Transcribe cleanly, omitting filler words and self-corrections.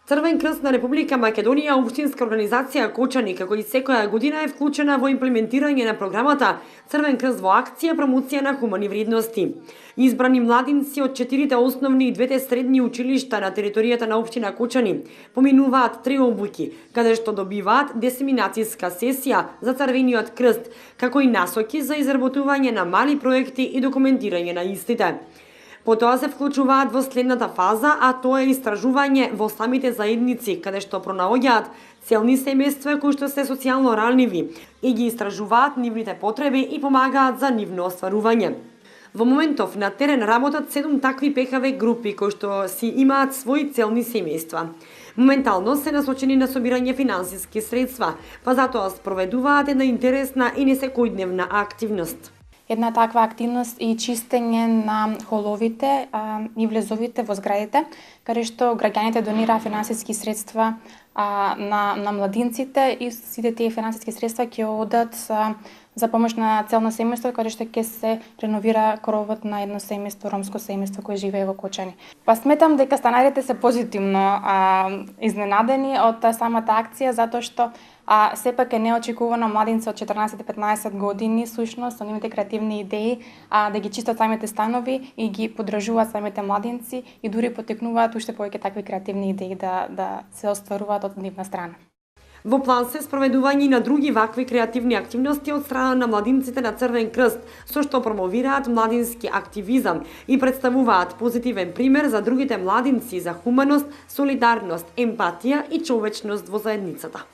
Црвен крст на Република Македонија, општинска организација Кочани, како и секоја година е вклучена во имплементирање на програмата Црвен крст во акција промоција на хумани вредности. Избрани младинци од 4 основни и 2 средни училишта на територијата на општина Кочани поминуваат 3 обуки, каде што добиваат дисеминацијска сесија за Црвениот крст, како и насоки за изработување на мали проекти и документирање на истите. Потоа се вклучуваат во следната фаза, а тоа е истражување во самите заедници, каде што пронаоѓаат целни семејства кои што се социјално ранливи и ги истражуваат нивните потреби и помагаат за нивно остварување. Во моментов на терен работат 7 такви ПХВ групи кои што си имаат своји целни семејства. Моментално се насочени на собирање финансиски средства, па затоа спроведуваат една интересна и несекојдневна активност. Една таква активност и чистење на холовите и влезовите во зградите, каде што граѓаните донираа финансиски средства на младинците и сите тие финансиски средства ќе одат за помош на целно семејство, каде што ќе се реновира кровот на едно семејство, ромско семејство кое живее во Кочани. Па сметам дека станарите се позитивно изненадени од самата акција, затоа што сепак е неочекувано младинци од 14-15 години сушност со нивните креативни идеи да ги чистат самите станови и ги поддржуваат самите младинци и дури потекнуваат уште повеќе такви креативни идеи да се остваруваат од нивна страна. Во план се спроведување и на други вакви креативни активности од страна на младинците на Црвен крст, со што промовираат младински активизам и представуваат позитивен пример за другите младинци за хуманост, солидарност, емпатија и човечност во заедницата.